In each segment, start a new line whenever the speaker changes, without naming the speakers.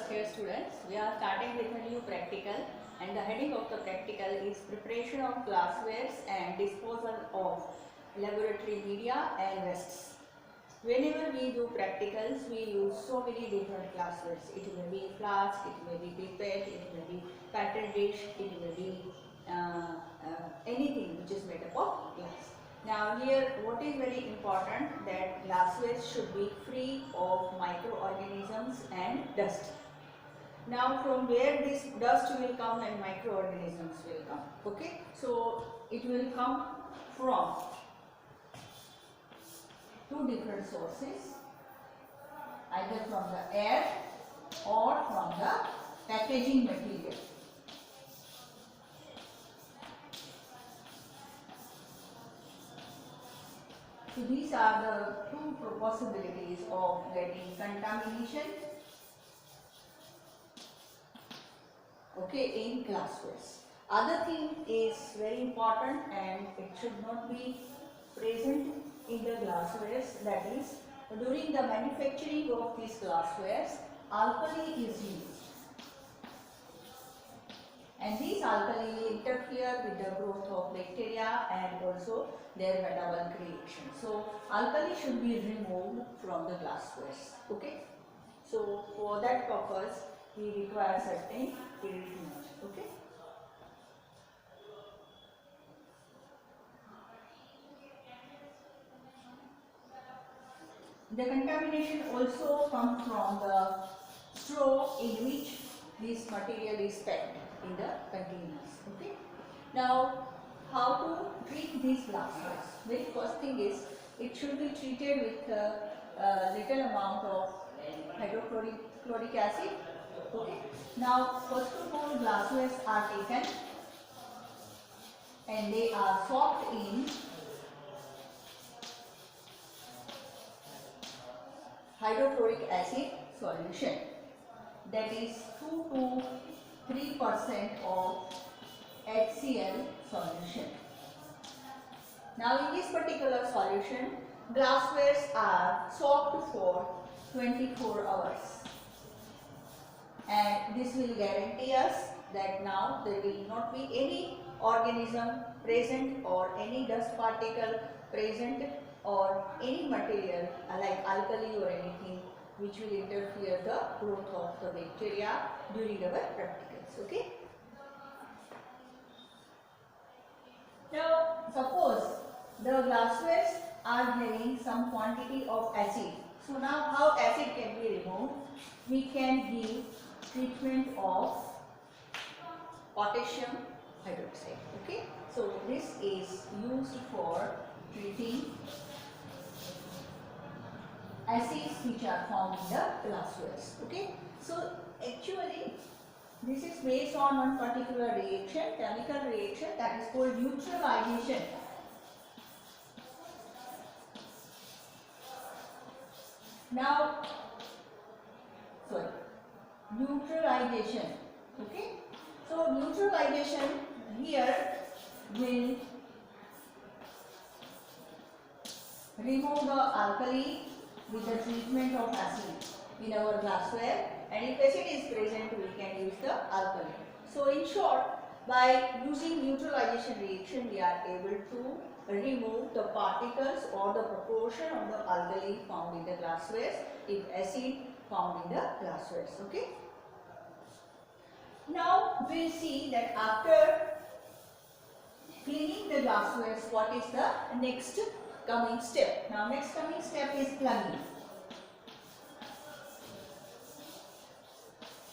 first year students. We are starting with a new practical, and the heading of the practical is preparation of glasswares and disposal of laboratory media and wastes. Whenever we do practicals, we use so many different glasswares. It may be flask, it may be pipette, it may be pattern dish, it may be anything which is made up of glass. Now here what is very important, that glassware should be free of microorganisms and dust. Now from where this dust will come and microorganisms will come? Okay, so it will come from two different sources, either from the air or from the packaging material. So these are the two possibilities of getting contamination, okay, in glasswares. Other thing is very important, and it should not be present in the glasswares, that is, during the manufacturing of these glasswares, alkali is used. And these alkali will interfere with the growth of bacteria and also their metabolic reaction. So alkali should be removed from the glasswares. Okay. So for that purpose we require certain treatment. Okay. The contamination also comes from the straw in which this material is packed in the containers. Okay. Now, how to treat these glasswares? Very first thing is, it should be treated with a little amount of hydrochloric acid. Okay. Now, first of all, glasswares are taken and they are soaked in hydrochloric acid solution, that is 2 to 3% of HCl solution. Now in this particular solution, glasswares are soaked for 24 hours, and this will guarantee us that now there will not be any organism present or any dust particle present or any material like alkali or anything which will interfere the growth of the bacteria during our practicals. Okay. Now suppose the glasswares are having some quantity of acid. So now how acid can be removed? We can give treatment of potassium hydroxide. Okay. So this is used for treating acids which are found in the glasswares. Okay. So actually this is based on one particular reaction, chemical reaction, that is called neutralization. Now, neutralization. Okay. So neutralization here will remove the alkali with the treatment of acid in our glassware, and if acid is present we can use the alkali. So in short, by using neutralization reaction we are able to remove the particles or the proportion of the alkali found in the glasswares if acid found in the glasswares. Okay. Now we will see that after cleaning the glasswares, what is the next coming step? Now next coming step is plugging.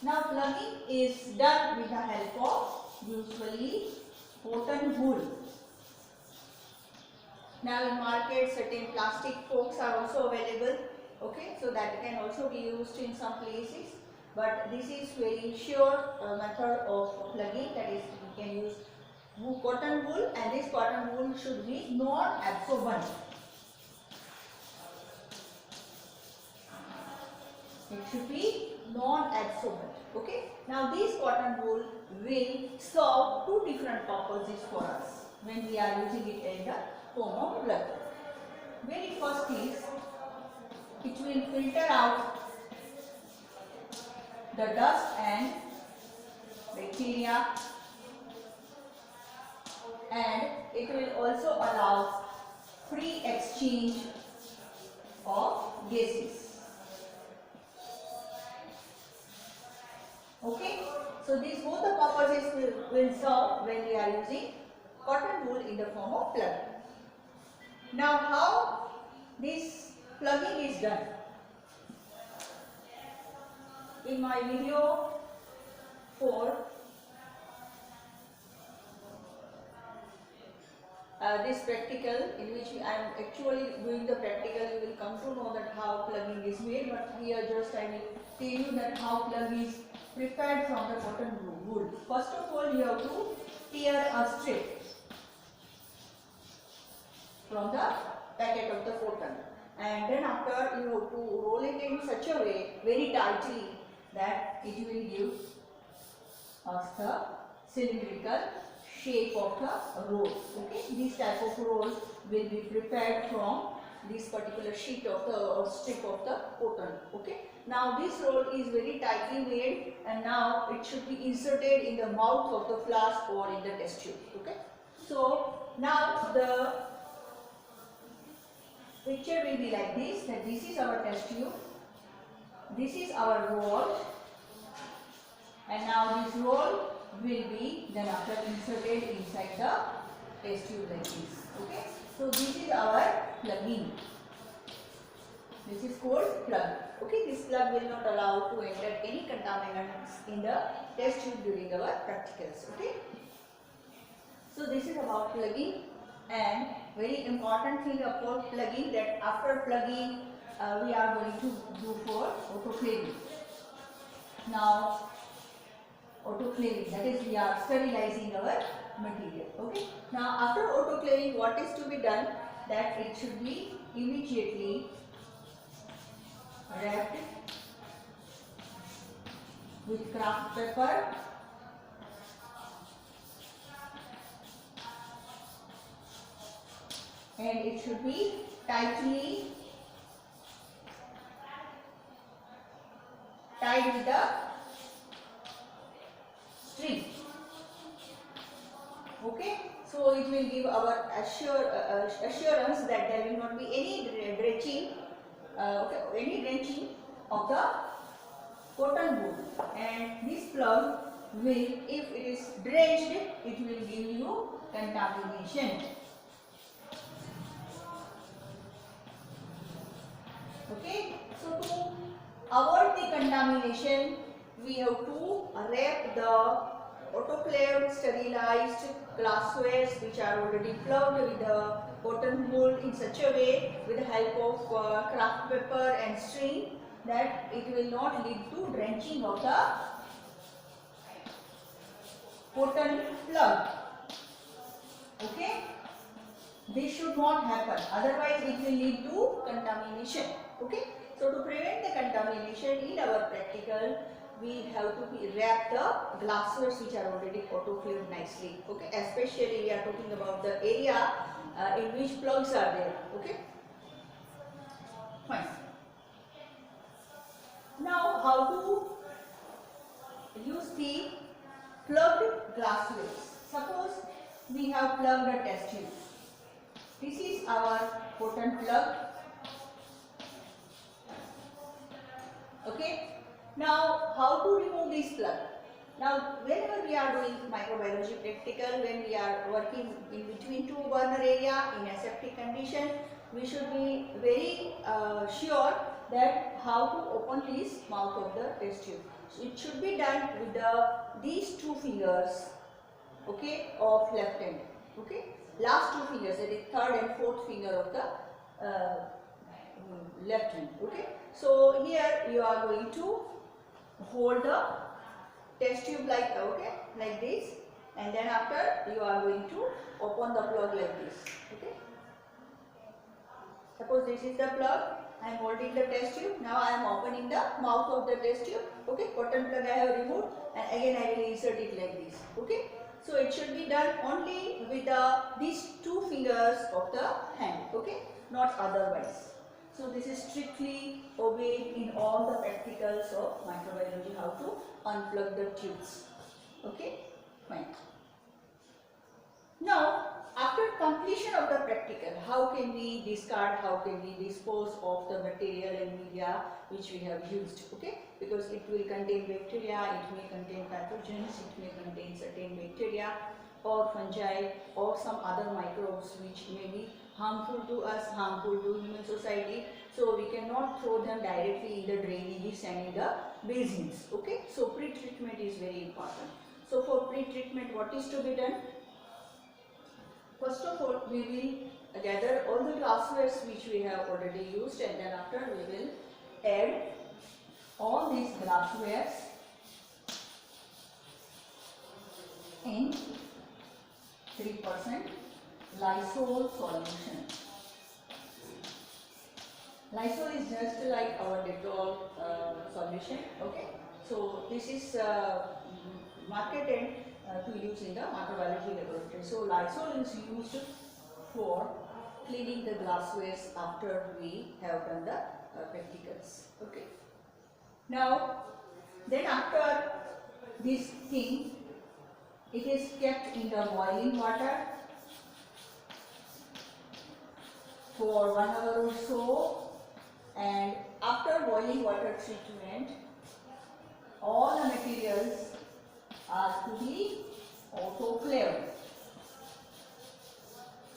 Now plugging is done with the help of usually cotton wool. Now in market certain plastic forks are also available. Okay, so that can also be used in some places, but this is very sure method of plugging, that is we can use cotton wool, and this cotton wool should be non-absorbent. It should be non-absorbent. Okay. Now this cotton wool will serve two different purposes for us when we are using it in the form of plug. Very first is, it will filter out the dust and bacteria, and it will also allow free exchange of gases. Okay, so these both the purposes will serve when we are using cotton wool in the form of plug. Now, how this plugging is done? In my video 4, this practical, in which I am actually doing the practical, you will come to know that how plugging is made, but here just I will tell you that how plug is prepared from the cotton wool. First of all, you have to tear a strip from the packet of the cotton, and then after you have to roll it in such a way very tightly that it will give us the cylindrical shape of the roll. Okay, this type of roll will be prepared from this particular sheet of the or strip of the cotton. Okay, now this roll is very tightly made, and now it should be inserted in the mouth of the flask or in the test tube. Okay, so now the picture will be like this, that this is our test tube, this is our roll, and now this roll will be then after inserted inside the test tube like this. Okay, so this is our plugging. This is called plug. Okay, this plug will not allow to enter any contaminants in the test tube during our practicals. Okay, so this is about plugging, and very important thing about plugging, that after plugging we are going to do for autoclaving. Now autoclaving, that is we are sterilizing our material. Okay, now after autoclaving, what is to be done, that it should be immediately wrapped with craft paper and it should be tightly tied with the string. Okay, so it will give our assurance that there will not be any drenching, of the cotton wool, and this plug will, if it is drenched, it will give you contamination. Okay, so to avoid the contamination, we have to wrap the autoclaved sterilized glasswares which are already plugged with the cotton wool in such a way, with the help of craft paper and string, that it will not lead to drenching of the cotton plug. Okay, this should not happen, otherwise it will lead to contamination. Okay, so to prevent the contamination in our practical, we have to wrap the glasswares which are already autoclaved nicely. Okay, especially we are talking about the area in which plugs are there. Okay, fine. Now, how to use the plugged glasswares? Suppose we have plugged a test tube. This is our cotton plug. Okay. Now, how to remove this plug? Now, whenever we are doing microbiology practical, when we are working in between two burner area in aseptic condition, we should be very sure that how to open this mouth of the test tube. So, it should be done with these two fingers, okay, of left hand. Okay, last two fingers, that is third and fourth finger of the left hand. Okay, so here you are going to hold the test tube like this, and then after you are going to open the plug like this. Okay, suppose this is the plug, I am holding the test tube. Now I am opening the mouth of the test tube. Okay, cotton plug I have removed, and again I will insert it like this. Okay, so it should be done only with these two fingers of the hand. Okay, not otherwise. So this is strictly obeyed in all the practicals of microbiology, how to unplug the tubes. Okay, fine. Now, after completion of the practical, how can we discard, how can we dispose of the material and media which we have used, okay? Because it will contain bacteria, it may contain pathogens, it may contain certain bacteria or fungi or some other microbes which may be harmful to us, harmful to human society. So we cannot throw them directly in the drainages and in the basins, okay? So pre-treatment is very important. So for pre-treatment, what is to be done? First of all, we will gather all the glasswares which we have already used, and then after we will add all these glasswares in 3% Lysol solution. Lysol is just like our Dettol solution, okay? So this is marketed to use in the microbiology laboratory. So Lysol is used for cleaning the glasswares after we have done the practicals. Okay. Now, then after this thing, it is kept in the boiling water for 1 hour or so, and after boiling water treatment, all the materials are to be autoclaved.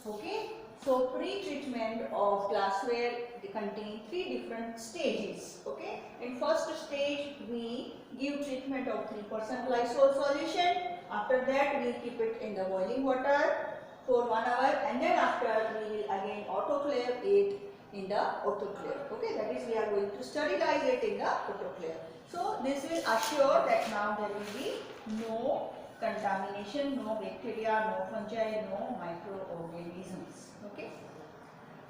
Okay, so pre-treatment of glassware contain 3 different stages. Okay, in first stage we give treatment of 3% Lysol solution. After that we keep it in the boiling water for 1 hour, and then after we will again autoclave it in the autoclave. Okay, that is we are going to sterilize it in the autoclave. So this will assure that now there will be no contamination, no bacteria, no fungi, no microorganisms. Okay.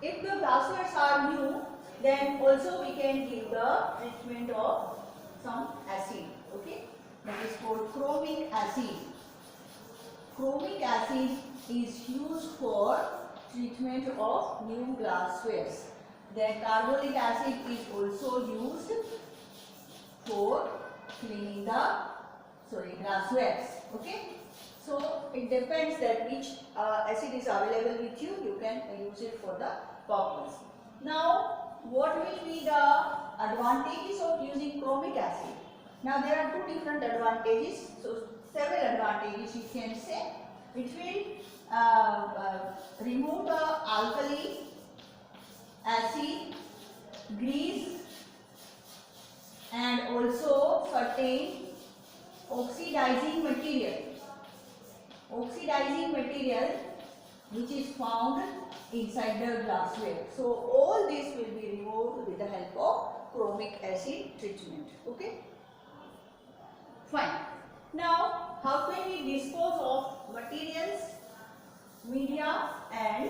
If the glasswares are new, then also we can give the treatment of some acid. Okay, that is called chromic acid. Chromic acid is used for treatment of new glasswares. Then carbolic acid is also used for cleaning the glasswares. Okay, so it depends that which acid is available with you, you can use it for the purpose. Now, what will be the advantages of using chromic acid? Now, there are 2 different advantages. So, several advantages you can say. It will remove the alkali, acid, grease, and also certain oxidizing material which is found inside the glassware. So all this will be removed with the help of chromic acid treatment. Okay, fine. Now, how can we dispose of materials, media and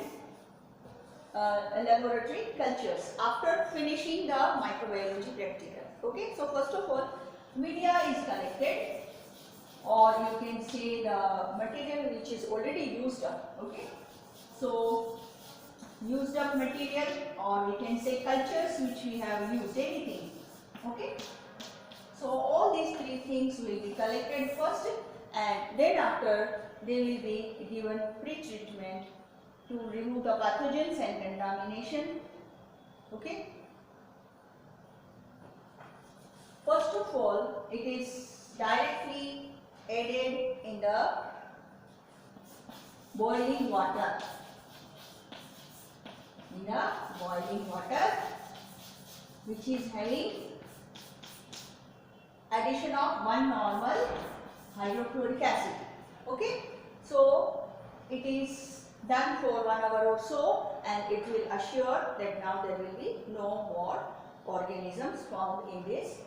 laboratory cultures after finishing the microbiology practical? Okay, so first of all, media is collected, or you can say the material which is already used up. Okay, so used up material, or we can say cultures which we have used, anything. Okay, so all these 3 things will be collected first, and then after they will be given pre-treatment to remove the pathogens and contamination. Okay, first of all, it is directly added in the boiling water. Which is having addition of 1 normal hydrochloric acid. Okay, so it is done for 1 hour or so, and it will assure that now there will be no more organisms found in these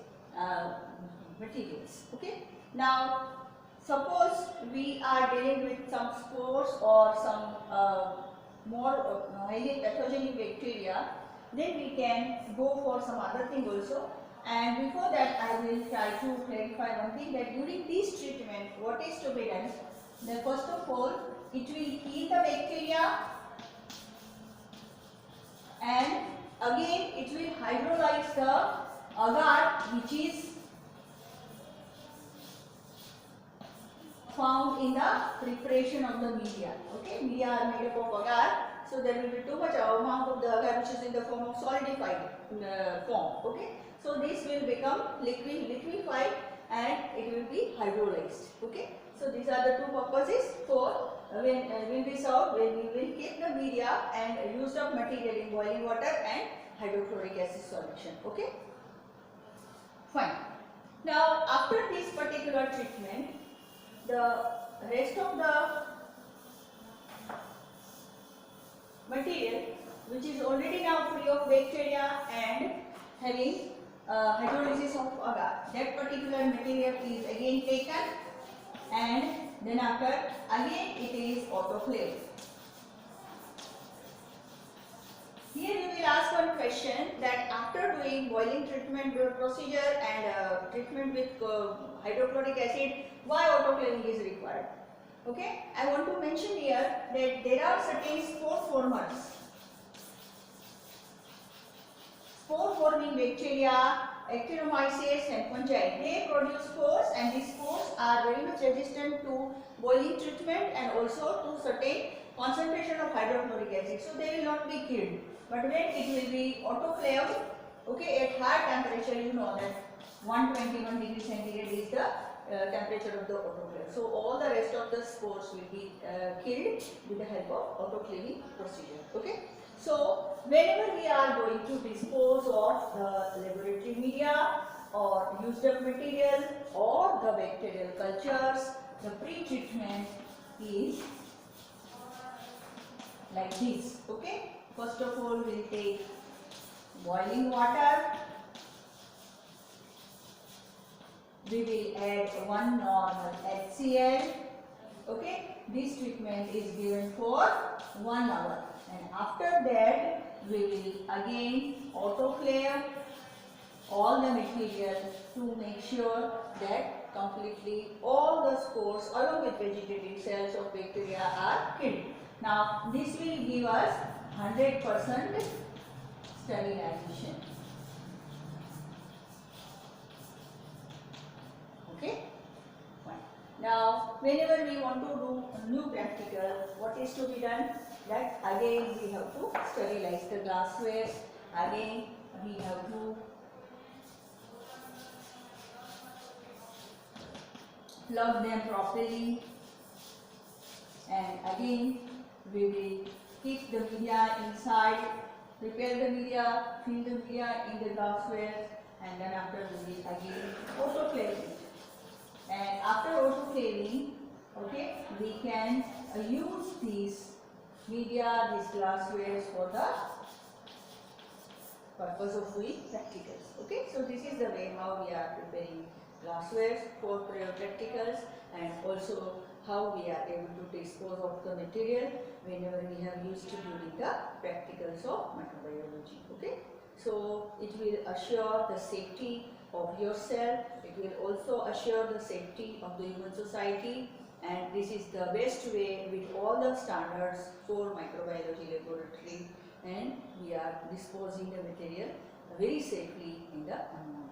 materials. Okay, now suppose we are dealing with some spores or some more highly pathogenic bacteria, then we can go for some other thing also. And before that, I will try to clarify one thing, that during this treatment, what is to be done? Then first of all, it will kill the bacteria and again it will hydrolyze the agar which is found in the preparation of the media. Okay, media are made up of agar, so there will be too much amount of the agar which is in the form of solidified form. Okay, so this will become liquefied and it will be hydrolyzed. Okay, so these are the two purposes for when we serve, when we will keep the media and used up material in boiling water and hydrochloric acid solution. Okay, fine. Now after this particular treatment, the rest of the material which is already now free of bacteria and having hydrolysis of agar, that particular material is again taken and then after again it is autoclaved. Here you will ask one question that after doing boiling treatment procedure and treatment with hydrochloric acid, why autoclaving is required? Okay, I want to mention here that there are certain spore formers. Spore forming bacteria, Actinomyces and fungi, they produce spores and these spores are very much resistant to boiling treatment and also to certain concentration of hydrochloric acid. So they will not be killed. But when it will be autoclaved, okay, at high temperature, you know that 121 degrees centigrade is the temperature of the autoclave. So all the rest of the spores will be killed with the help of autoclaving procedure. Okay. So whenever we are going to dispose of the laboratory media or used up material or the bacterial cultures, the pre-treatment is like this. Okay. First of all, we will take boiling water. We will add one normal HCl. Okay, this treatment is given for 1 hour, and after that we will again autoclave all the material to make sure that completely all the spores along with vegetative cells of bacteria are killed. Now this will give us 100% sterilization. Okay. Fine. Now, whenever we want to do a new practical, what is to be done? That again we have to sterilize the glassware. Again we have to plug them properly, and again we will keep the media inside, prepare the media, fill the media in the glassware, and then after we will again autoclave it. And after autoclaving, okay, we can use these media, these glasswares for the purpose of doing practicals. Okay, so this is the way how we are preparing glasswares for practicals, and also how we are able to dispose of the material whenever we have used during the practicals of microbiology. Okay, so it will assure the safety of yourself, it will also assure the safety of the human society, and this is the best way with all the standards for microbiology laboratory, and we are disposing the material very safely in the environment.